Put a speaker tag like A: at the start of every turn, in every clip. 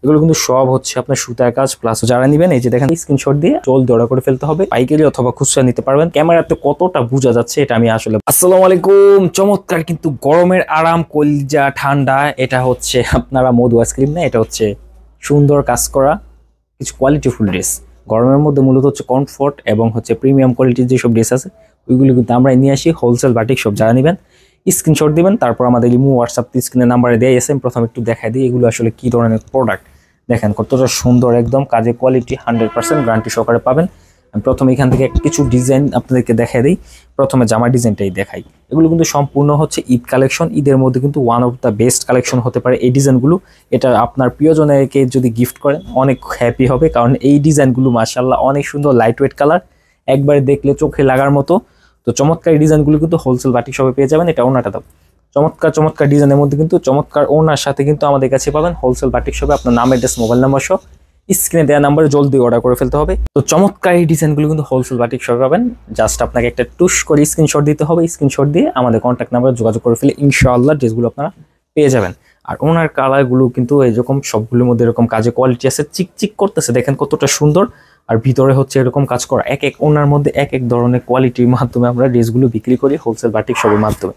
A: এগুলো কিন্তু সব হচ্ছে আপনার সুতার কাজ প্লাস যারা নেবেন এই যে দেখেন স্ক্রিনশট দিয়ে জলদি অর্ডার করে ফেলতে হবে। পাইকারি অথবা খুচরা নিতে পারবেন। ক্যামেরাতে কতটা বোঝা যাচ্ছে এটা আমি আসলে। আসসালামু আলাইকুম। চমৎকার কিন্তু গরমের আরাম কলিজা ঠান্ডা। এটা হচ্ছে আপনারা মধু আইসক্রিম না, এটা হচ্ছে সুন্দর কাজ করা কিছু কোয়ালিটিফুল ড্রেস। গরমের মধ্যে মূলত হচ্ছে কমফোর্ট এবং হচ্ছে প্রিমিয়াম কোয়ালিটির যেসব ড্রেস আছে ওইগুলো কিন্তু আমরা নিয়ে আসি হোলসেল বাটিক শপ। যারা নেবেন স্ক্রিনশট দিবেন, তারপর আমাদের ইমো হোয়াটসঅ্যাপ স্ক্রিনের নাম্বারে দিয়ে এসে প্রথম একটু দেখাই দিই এগুলো আসলে কি ধরনের প্রোডাক্ট। দেখেন কতটা সুন্দর, একদম কাজে কোয়ালিটি 100% গ্যারান্টি সহকারে পাবেন। আমি প্রথমে এখান থেকে কিছু ডিজাইন আপনাদেরকে দেখাই দিই। প্রথমে জামা ডিজাইনটাই দেখাই। এগুলো কিন্তু সম্পূর্ণ হচ্ছে ঈদ কালেকশন। ঈদের মধ্যে কিন্তু one of the best collection হতে পারে এই ডিজাইনগুলো। এটা আপনার প্রিয়জনকে যদি গিফট করেন অনেক হ্যাপি হবে, কারণ এই ডিজাইনগুলো মাশাআল্লাহ অনেক সুন্দর, লাইট ওয়েট কালার, একবার দেখলে চোখে লাগার মতো। তো চমৎকার এই ডিজাইনগুলো কিন্তু হোলসেল বাটিক শপে পেয়ে যাবেন। এটা ওনাটা দাও, চমৎকার চমৎকার ডিজাইনের মধ্যে কিন্তু চমৎকার ওনার সাথে কিন্তু আমাদের কাছে পাবেন হোলসেল বাটিক শপে। আপনার নাম, অ্যাড্রেস, মোবাইল নাম্বার সহ স্ক্রিনে দেওয়া নাম্বারে জলদি অর্ডার করে ফেলতে হবে। তো চমৎকার এই ডিজাইনগুলো কিন্তু হোলসেল বাটিক শপে পাবেন। জাস্ট আপনাকে একটা টুস করে স্ক্রিনশট দিতে হবে। স্ক্রিনশট দিয়ে আমাদের কন্ট্যাক্ট নাম্বারে যোগাযোগ করে ফেলে ইনশাআল্লাহ ড্রেসগুলো আপনারা পেয়ে যাবেন। আর ওনার কালারগুলো কিন্তু এরকম সবগুলোর মধ্যে এরকম কাজে কোয়ালিটি আছে, চিকচিক করতেছে, দেখেন কতটা সুন্দর। আর ভিতরে হচ্ছে এরকম কাজ করা, এক এক ওনার মধ্যে এক এক ধরনের কোয়ালিটির মাধ্যমে আমরা ড্রেসগুলো বিক্রি করি হোলসেল বাটিক শপের মাধ্যমে।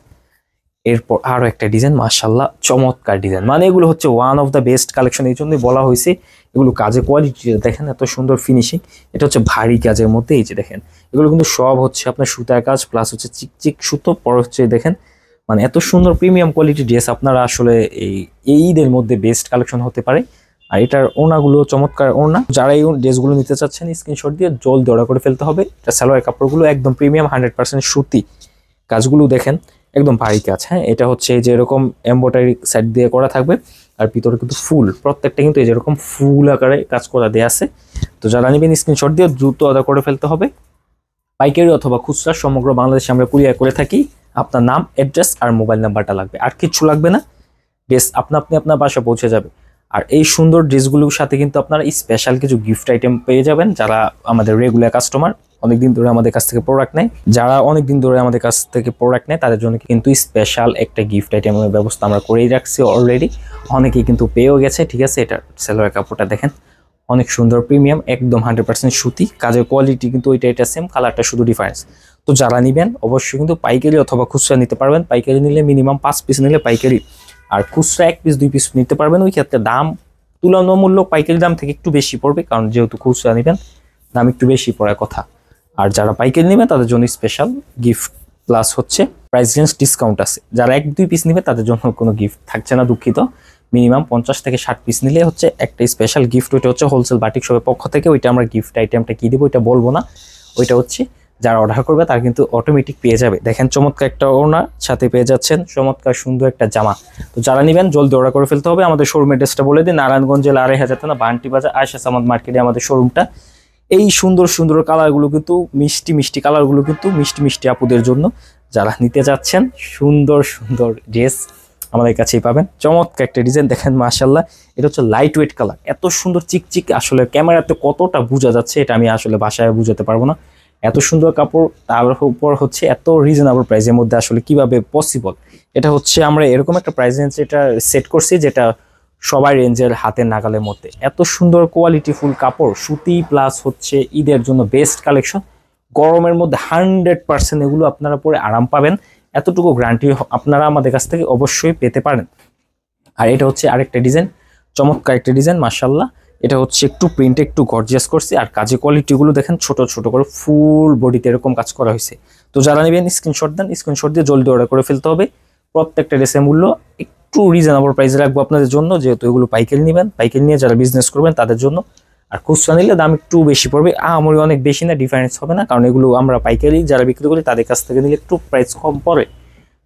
A: এরপর আরো একটা ডিজাইন, মাশাআল্লাহ চমৎকার ডিজাইন, মানে এগুলো হচ্ছে one of the best collection. এই জন্যই বলা হয়েছে এগুলো কাজে কোয়ালিটি দেখেন, এত সুন্দর ফিনিশিং। এটা হচ্ছে ভারী কাজের মধ্যে। এই যে দেখেন এগুলো কিন্তু সব হচ্ছে আপনার সুতার কাজ প্লাস হচ্ছে চিকচিক সুতো, পর হচ্ছে দেখেন মানে এত সুন্দর প্রিমিয়াম কোয়ালিটি ড্রেস আপনারা আসলে এই ঈদের মধ্যে বেস্ট কালেকশন হতে পারে। আর এটার ওনাগুলো চমৎকার ওনা। যারা এই ড্রেসগুলো নিতে চাচ্ছেন স্ক্রিনশট দিয়ে জলদি অর্ডার করে ফেলতে হবে। এটা সালোয়ার কাপড়গুলো একদম প্রিমিয়াম 100% সুতি। কাজগুলো দেখেন একদম ভারী কাজ। হ্যাঁ, এটা হচ্ছে যে এরকম এমব্রয়ডারি সাইড দিয়ে করা থাকবে আর ভিতরে কিন্তু ফুল, প্রত্যেকটা কিন্তু এই যেরকম ফুল আকারে কাজ করা দেয়া আছে। তো যারা নেবেন স্ক্রিনশট দিয়ে দ্রুত অর্ডার করে ফেলতে হবে। পাইকারি অথবা খুচরা সমগ্র বাংলাদেশে আমরা কুরিয়ার করে থাকি। আপনার নাম, অ্যাড্রেস আর মোবাইল নাম্বারটা লাগবে, আর কিছু লাগবে না। ড্রেস আপনি আপনার বাসা পৌঁছে যাবে। আর এই সুন্দর ড্রেসগুলোর সাথে কিন্তু আপনারা স্পেশাল কিছু গিফট আইটেম পেয়ে যাবেন। যারা আমাদের রেগুলার কাস্টমার, অনেকদিন ধরে আমাদের কাছ থেকে প্রোডাক্ট নেয়, যারা অনেকদিন ধরে আমাদের কাছ থেকে প্রোডাক্ট নেয় তাদের জন্য কিন্তু স্পেশাল একটা গিফট আইটেমের ব্যবস্থা আমরা করেই রাখছি অলরেডি। অনেকেই কিন্তু পেয়েও গেছে। ঠিক আছে, এটা সালোয়ার কাপড়টা দেখেন অনেক সুন্দর প্রিমিয়াম, একদম 100% সুতি। কাজের কোয়ালিটি কিন্তু এটা সেম, কালারটা শুধু ডিফারেন্স। তো যারা নেবেন অবশ্যই কিন্তু পাইকারি অথবা খুচরা নিতে পারবেন। পাইকারি নিলে মিনিমাম 5 পিস নিলে পাইকারি, আর খুচরা 1 পিস 2 পিস নিতে পারবেন। ওই ক্ষেত্রে দাম তুলনামূলক পাইকারি দাম থেকে একটু বেশি পড়বে, কারণ যেহেতু খুচরা নেবেন দাম একটু বেশি পড়ার কথা। আর যারা পাইকারি নেবেন তাদের জন্য স্পেশাল গিফট প্লাস হচ্ছে প্রাইস রেঞ্জ ডিসকাউন্ট আছে। যারা 1-2 পিস নেবে তাদের জন্য কোনো গিফট থাকছে না, দুঃখিত। মিনিমাম 50 থেকে 60 পিস নিলে হচ্ছে একটা স্পেশাল গিফট। ওইটা হচ্ছে হোলসেল বাটিক শপের পক্ষ থেকে। ওইটা আমরা গিফট আইটেমটা কি দেবো ওইটা বলবো না। ওইটা হচ্ছে যারা অর্ডার করবে তারা কিন্তু অটোমেটিক পেয়ে যাবে। দেখেন চমৎকার একটা ওড়নার সাথে পেয়ে যাচ্ছেন চমৎকার সুন্দর একটা জামা। তো যারা নেবেন জলদি অর্ডার করে ফেলতে হবে। আমাদের শোরুম অ্যাড্রেসটা বলে দিই, নারায়ণগঞ্জ জেলা 2500 থানা, বান্টি বাজার, আয়েশা সামাদ মার্কেটে আমাদের শোরুমটা। এই সুন্দর সুন্দর কালারগুলো কিন্তু মিষ্টি মিষ্টি কালারগুলো কিন্তু মিষ্টি মিষ্টি আপুদের জন্য। যারা নিতে যাচ্ছেন সুন্দর সুন্দর ড্রেস আমাদের কাছেই পাবেন। চমৎকার একটা ডিজাইন দেখেন মাশাআল্লাহ। এটা হচ্ছে লাইট ওয়েট কালার, এত সুন্দর চিকচিক, আসলে ক্যামেরাতে কতটা বোঝা যাচ্ছে এটা আমি আসলে বাসায় বুঝাতে পারবো না। এত সুন্দর কাপড়, তার উপর হচ্ছে এত রিজনেবল প্রাইসের মধ্যে আসলে কিভাবে পসিবল। এটা হচ্ছে আমরা এরকম একটা প্রাইস রেঞ্জ এটা সেট করছি যেটা সবাই রেঞ্জের হাতের নাগালের মধ্যে। এত সুন্দর কোয়ালিটিফুল কাপড়, সুতি প্লাস হচ্ছে ঈদের জন্য বেস্ট কালেকশন। গরমের মধ্যে 100% এগুলো আপনারা পরে আরাম পাবেন, এতটুকু গ্যারান্টি আপনারা আমাদের কাছ থেকে অবশ্যই পেতে পারেন। আর এটা হচ্ছে আরেকটা ডিজাইন, চমৎকার একটা ডিজাইন মাশাআল্লাহ। এটা হচ্ছে একটু প্রিন্টে একটু গর্জিয়াস করছি, আর কাজের কোয়ালিটিগুলো দেখেন ছোট ছোট করে ফুল বডিতে এরকম কাজ করা হয়েছে। তো যারা নেবেন স্ক্রিনশট দেন, স্ক্রিনশট দিয়ে জলদি অর্ডার করে ফেলতে হবে। প্রত্যেকটা ড্রেসের মূল্য একটু রিজনেবল প্রাইসে রাখবো আপনাদের জন্য, যেহেতু এগুলো পাইকারি নেবেন, পাইকারি নিয়ে যারা বিজনেস করবেন তাদের জন্য। আর খুচরা নিলে দাম একটু বেশি পড়বে, আমার অনেক বেশি না, ডিফারেন্স হবে না, কারণ এগুলো আমরা পাইকারি যারা বিক্রি করি তাদের কাছ থেকে নিলে একটু প্রাইস কম পড়ে।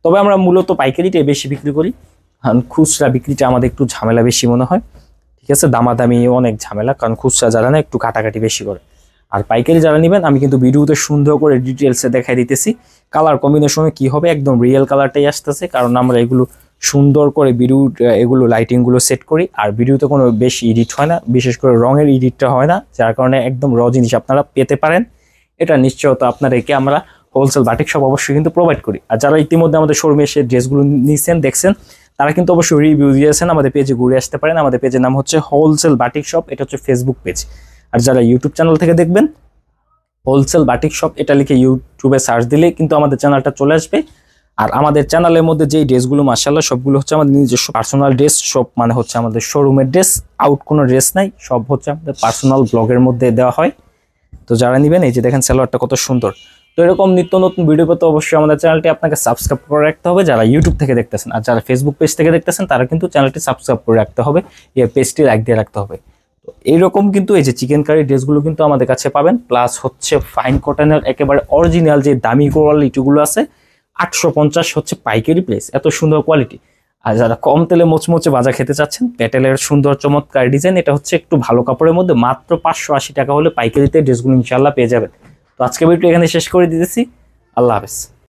A: তবে আমরা মূলত পাইকারিটাই বেশি বিক্রি করি, কারণ খুচরা বিক্রিটা আমাদের একটু ঝামেলা বেশি মনে হয়। ঠিক আছে, দামাদামি অনেক ঝামেলা, কারণ খুচরা যারা না একটু কাটাকাটি বেশি করে। আর পাইকারি যারা নেবেন আমি কিন্তু ভিডিওতে সুন্দর করে ডিটেলসে দেখাই দিতেছি কালার কম্বিনেশনে কি হবে, একদম রিয়েল কালারটাই আসতেছে, কারণ আমরা এগুলো সুন্দর করে ভিডিও এগুলো লাইটিংগুলো সেট করি। আর ভিডিওতে কোনো বেশি এডিট হয় না, বিশেষ করে রঙের এডিটটা হয় না, যার কারণে একদম র জিনিস আপনারা পেতে পারেন। এটা নিশ্চয়তা আপনাদেরকে আমরা হোলসেল বাটিক শপ অবশ্যই কিন্তু প্রোভাইড করি। আর যারা ইতিমধ্যে আমাদের শোরুমে এসে ড্রেসগুলো নিয়েছেন দেখছেন তারা কিন্তু অবশ্যই রিভিউ দিয়েছেন, আমাদের পেজে ঘুরে আসতে পারেন। আমাদের পেজের নাম হচ্ছে হোলসেল বাটিক শপ, এটা হচ্ছে ফেসবুক পেজ। আর যারা ইউটিউব চ্যানেল থেকে দেখবেন হোলসেল বাটিক শপ এটা লিখে ইউটিউবে সার্চ দিলে কিন্তু আমাদের চ্যানেলটা চলে আসবে। আর আমাদের চ্যানেলের মধ্যে যেই ড্রেসগুলো মাশাআল্লাহ সবগুলো হচ্ছে আমাদের নিজস্ব পার্সোনাল ড্রেস, সব মানে হচ্ছে আমাদের শোরুমের ড্রেস, আউট কোনো ড্রেস নাই, সব হচ্ছে আমাদের পার্সোনাল ব্লগের মধ্যে দেওয়া হয়। তো যারা নেবেন এই যে দেখেন সালোয়ারটা কত সুন্দর। তো এরকম নিত্য নতুন ভিডিও পেতে অবশ্যই আমাদের চ্যানেলটি আপনাকে সাবস্ক্রাইব করে রাখতে হবে যারা ইউটিউব থেকে দেখতেছেন। আর যারা ফেসবুক পেজ থেকে দেখতেছেন তারা কিন্তু চ্যানেলটি সাবস্ক্রাইব করে রাখতে হবে, এই পেজটি লাইক দিয়ে রাখতে হবে। তো এইরকম কিন্তু এই যে চিকেন কারি ড্রেসগুলো কিন্তু আমাদের কাছে পাবেন, প্লাস হচ্ছে ফাইন কটনের একেবারে অরিজিনাল যে দামি কোয়ালিটিগুলো আছে 850 হচ্ছে পাইকারি প্রাইস, এত সুন্দর কোয়ালিটি। আর যারা কম তেলে মোচমোচে ভাজা খেতে চাচ্ছেন প্যাটেলের সুন্দর চমৎকার ডিজাইন, এটা হচ্ছে একটু ভালো কাপড়ের মধ্যে মাত্র 580 টাকা হলে পাইকারিতে ড্রেসগুলো ইনশাল্লাহ পেয়ে যাবেন। তো আজকে ভিডিও এখানে শেষ করে দিতেছি, আল্লাহ হাফেজ।